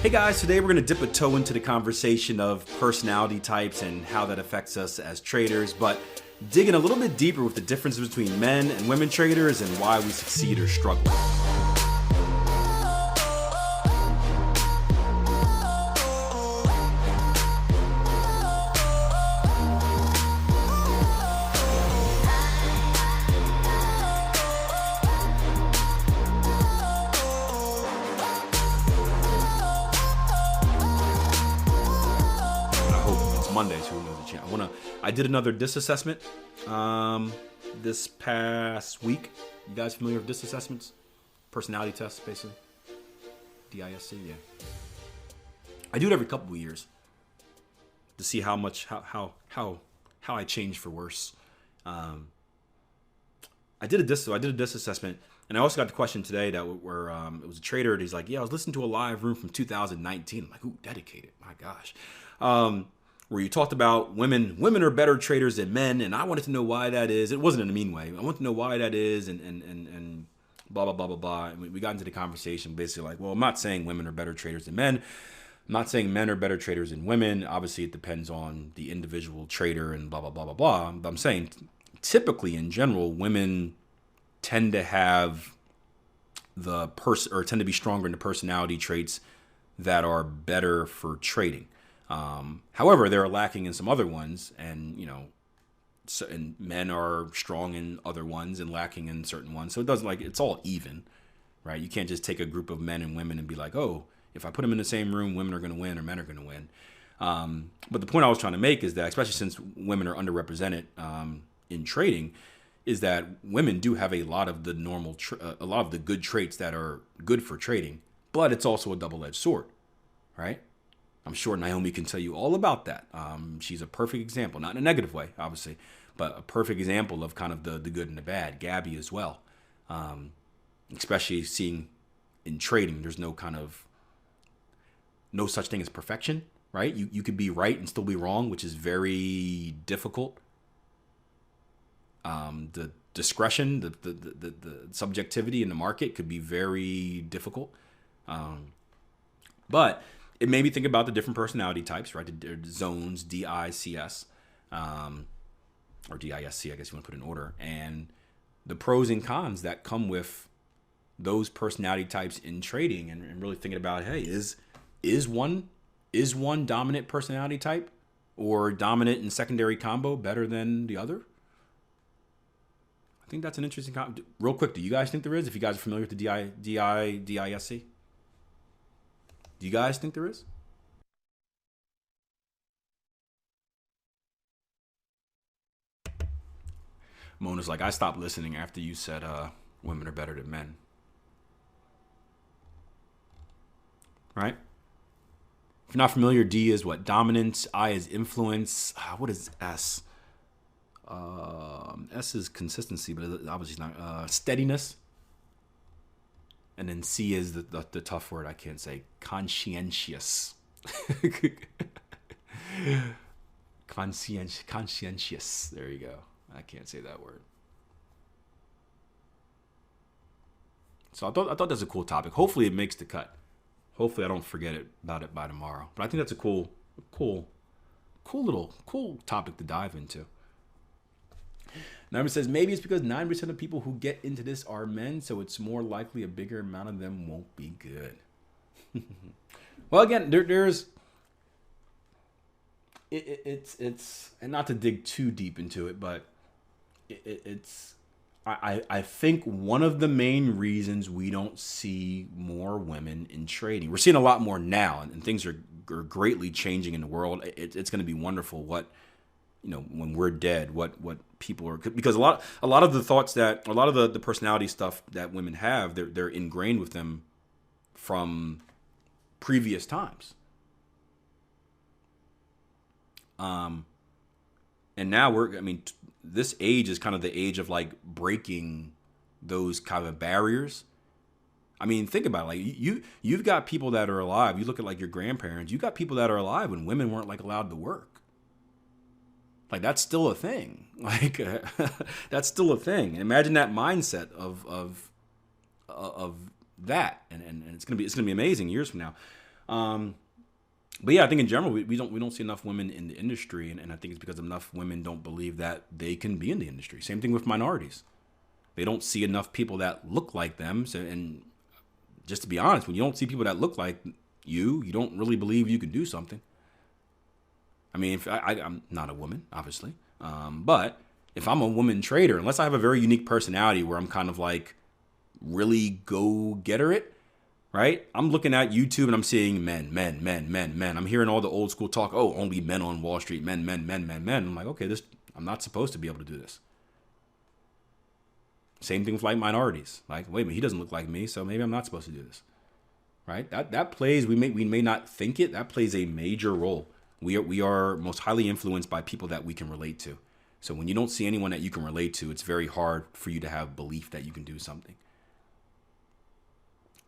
Hey guys, today we're going to dip a toe into the conversation of personality types and how that affects us as traders, but digging a little bit deeper with the differences between men and women traders and why we succeed or struggle. Monday, so who knows the channel. I did another DISC assessment this past week. You guys familiar with DISC assessments? Personality tests, basically. DISC, yeah. I do it every couple of years to see how I change for worse. I did a DISC assessment, and I also got the question today that where it was a trader, and he's like, "Yeah, I was listening to a live room from 2019." I'm like, "Ooh, dedicated, my gosh." Where you talked about women are better traders than men, and I wanted to know why that is. It wasn't in a mean way. I want to know why that is, and blah blah blah blah blah. And we got into the conversation basically like, well, I'm not saying women are better traders than men. I'm not saying men are better traders than women. Obviously, it depends on the individual trader and blah blah blah blah blah. But I'm saying typically in general, women tend to have tend to be stronger in the personality traits that are better for trading. However, they're lacking in some other ones, and and men are strong in other ones and lacking in certain ones. So it doesn't it's all even, right? You can't just take a group of men and women and be like, oh, if I put them in the same room, women are going to win or men are going to win. But the point I was trying to make is that, especially since women are underrepresented in trading, is that women do have a lot of the a lot of the good traits that are good for trading, but it's also a double-edged sword, right? I'm sure Naomi can tell you all about that. She's a perfect example, not in a negative way, obviously, but a perfect example of kind of the good and the bad. Gabby as well, especially seeing in trading, there's no such thing as perfection, right? You could be right and still be wrong, which is very difficult. The discretion, the subjectivity in the market could be very difficult. But it made me think about the different personality types, right? The zones, DICS, or DISC, I guess you want to put in order, and the pros and cons that come with those personality types in trading, and really thinking about, hey, is one dominant personality type or dominant and secondary combo better than the other? I think that's an interesting real quick, do you guys think there is? If you guys are familiar with the DISC? Do you guys think there is? Mona's like, I stopped listening after you said women are better than men. Right? If you're not familiar, D is what? Dominance. I is influence. What is S? S is consistency, but obviously not. Steadiness. And then C is the tough word I can't say. Conscientious. Conscientious. There you go. I can't say that word. So I thought that's a cool topic. Hopefully it makes the cut. Hopefully I don't forget about it by tomorrow. But I think that's a cool topic to dive into. Naomi says, maybe it's because 9% of people who get into this are men, so it's more likely a bigger amount of them won't be good. Well, again, there's it's and not to dig too deep into it, but I think one of the main reasons we don't see more women in trading, we're seeing a lot more now, and things are greatly changing in the world. It's going to be wonderful what, when we're dead, what people are, because a lot of the thoughts that, a lot of the personality stuff that women have, they're ingrained with them from previous times. And now this age is kind of the age of breaking those kind of barriers. Think about it. You've got people that are alive. You look at your grandparents. You got people that are alive when women weren't allowed to work. That's still a thing. That's still a thing. Imagine that mindset of that, and it's gonna be amazing years from now. But yeah, I think in general we don't see enough women in the industry, and I think it's because enough women don't believe that they can be in the industry. Same thing with minorities. They don't see enough people that look like them. So, and just to be honest, when you don't see people that look like you don't really believe you can do something. I mean, if I'm not a woman, obviously, but if I'm a woman trader, unless I have a very unique personality where I'm kind of like really go getter it, right? I'm looking at YouTube and I'm seeing men. I'm hearing all the old school talk. Oh, only men on Wall Street. Men. I'm like, okay, I'm not supposed to be able to do this. Same thing with like minorities. Like, wait a minute, he doesn't look like me, so maybe I'm not supposed to do this, right? That plays. We may not think it. That plays a major role. We are most highly influenced by people that we can relate to. So when you don't see anyone that you can relate to, it's very hard for you to have belief that you can do something.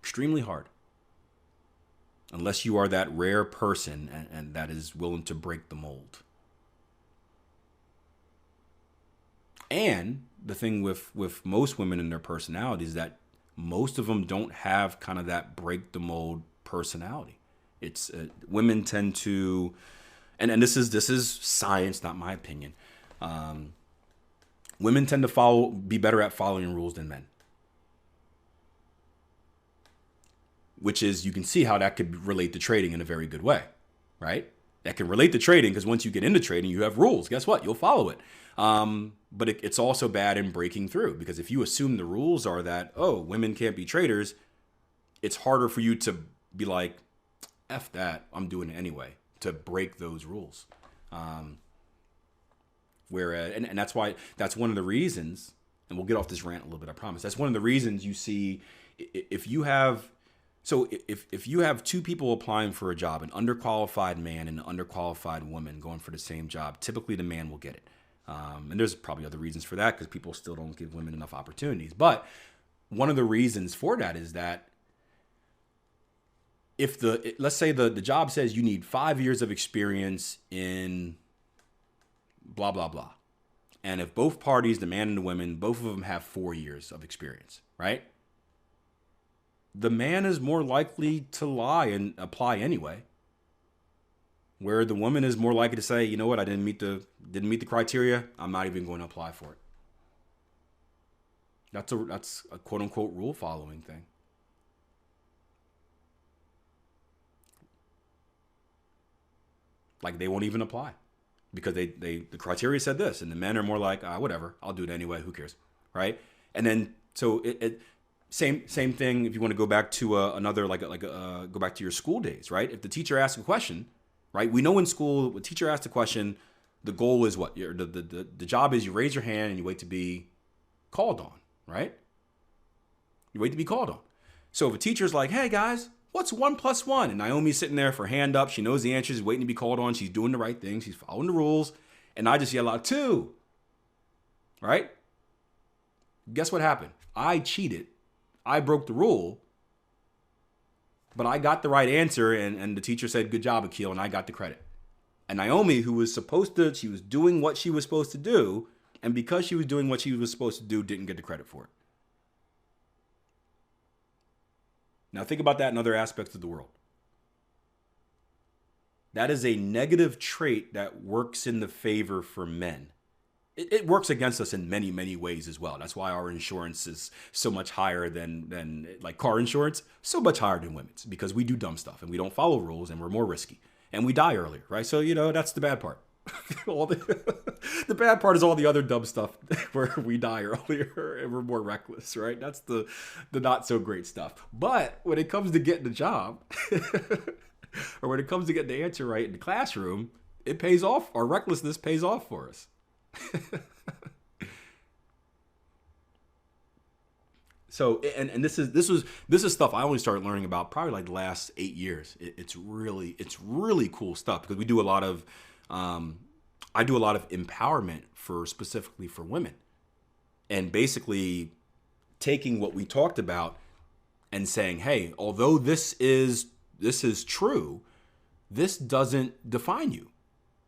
Extremely hard. Unless you are that rare person and that is willing to break the mold. And the thing with most women and their personalities is that most of them don't have kind of that break the mold personality. It's women tend to, and this is science, not my opinion. Women tend to be better at following rules than men. Which is, you can see how that could relate to trading in a very good way, right? That can relate to trading because once you get into trading, you have rules. Guess what? You'll follow it. But it's also bad in breaking through because if you assume the rules are that, oh, women can't be traders, it's harder for you to be like, F that, I'm doing it anyway, to break those rules. Whereas, and that's why, that's one of the reasons, and we'll get off this rant a little bit, I promise. That's one of the reasons you see, if you have two people applying for a job, an underqualified man and an underqualified woman going for the same job, typically the man will get it. And there's probably other reasons for that because people still don't give women enough opportunities. But one of the reasons for that is that let's say the job says you need 5 years of experience in blah, blah, blah. And if both parties, the man and the women, both of them have 4 years of experience, right? The man is more likely to lie and apply anyway. Where the woman is more likely to say, you know what, I didn't meet the criteria, I'm not even going to apply for it. That's a quote unquote rule following thing. Like they won't even apply because the criteria said this, and the men are more like, whatever, I'll do it anyway, who cares, right? And then so same thing if you want to go back to go back to your school days, right? If the teacher asks a question, right? We know in school, when the teacher asks a question, the goal is what? The job is you raise your hand and you wait to be called on, right? You wait to be called on. So if a teacher's like, hey guys, what's 1 + 1? And Naomi's sitting there for hand up. She knows the answer. She's waiting to be called on. She's doing the right thing. She's following the rules. And I just yell out 2, right? Guess what happened? I cheated. I broke the rule, but I got the right answer, and the teacher said, good job, Akil, and I got the credit. And Naomi, who was she was doing what she was supposed to do, and because she was doing what she was supposed to do, didn't get the credit for it. Now think about that in other aspects of the world. That is a negative trait that works in the favor for men. It works against us in many, many ways as well. That's why our insurance is so much higher than like car insurance, so much higher than women's, because we do dumb stuff and we don't follow rules and we're more risky and we die earlier, right? So, that's the bad part. The bad part is all the other dumb stuff where we die earlier and we're more reckless, right? That's the not so great stuff. But when it comes to getting the job or when it comes to getting the answer right in the classroom, it pays off. Our recklessness pays off for us. So, and this is stuff I only started learning about probably like the last 8 years. It's really cool stuff because we do a lot of, I do a lot of empowerment specifically for women, and basically taking what we talked about and saying, hey, although this is true, this doesn't define you.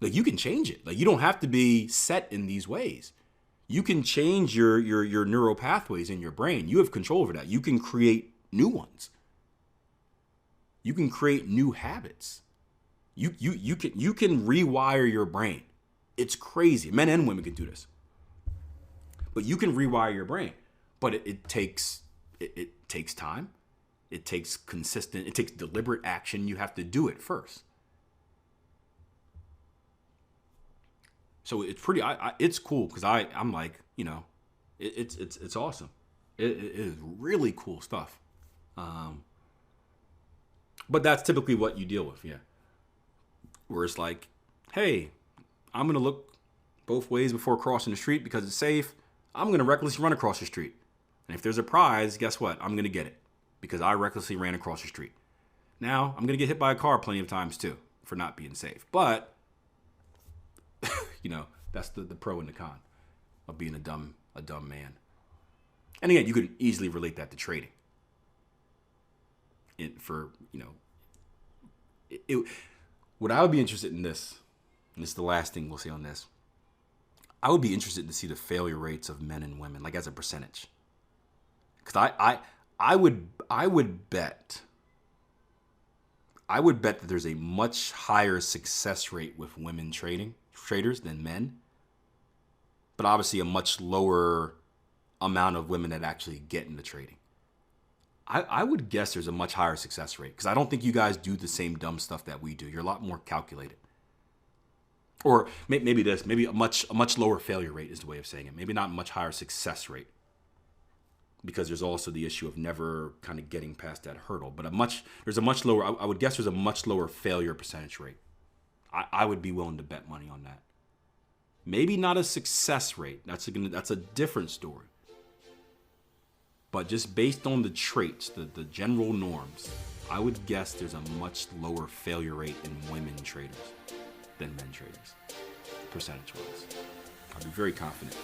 Like you can change it. Like you don't have to be set in these ways. You can change your neural pathways in your brain. You have control over that. You can create new ones. You can create new habits. You can rewire your brain. It's crazy. Men and women can do this. But you can rewire your brain. But it takes time. It takes deliberate action. You have to do it first. So it's pretty. It's cool because I'm like, you know, it's awesome. It is really cool stuff. But that's typically what you deal with, yeah. Where it's like, hey, I'm gonna look both ways before crossing the street because it's safe. I'm gonna recklessly run across the street, and if there's a prize, guess what? I'm gonna get it because I recklessly ran across the street. Now I'm gonna get hit by a car plenty of times too for not being safe, but you know, that's the pro and the con of being a dumb man. And again, you could easily relate that to trading. What I would be interested in this, and this is the last thing we'll say on this, I would be interested to see the failure rates of men and women, like as a percentage. Because I would bet that there's a much higher success rate with women traders than men, but obviously a much lower amount of women that actually get into trading. I would guess there's a much higher success rate because I don't think you guys do the same dumb stuff that we do. You're a lot more calculated. Or maybe a much lower failure rate is the way of saying it. Maybe not much higher success rate because there's also the issue of never kind of getting past that hurdle. But there's a much lower, I would guess there's a much lower failure percentage rate. I would be willing to bet money on that. Maybe not a success rate. That's a different story. But just based on the traits, the general norms, I would guess there's a much lower failure rate in women traders than men traders, percentage-wise. I'd be very confident.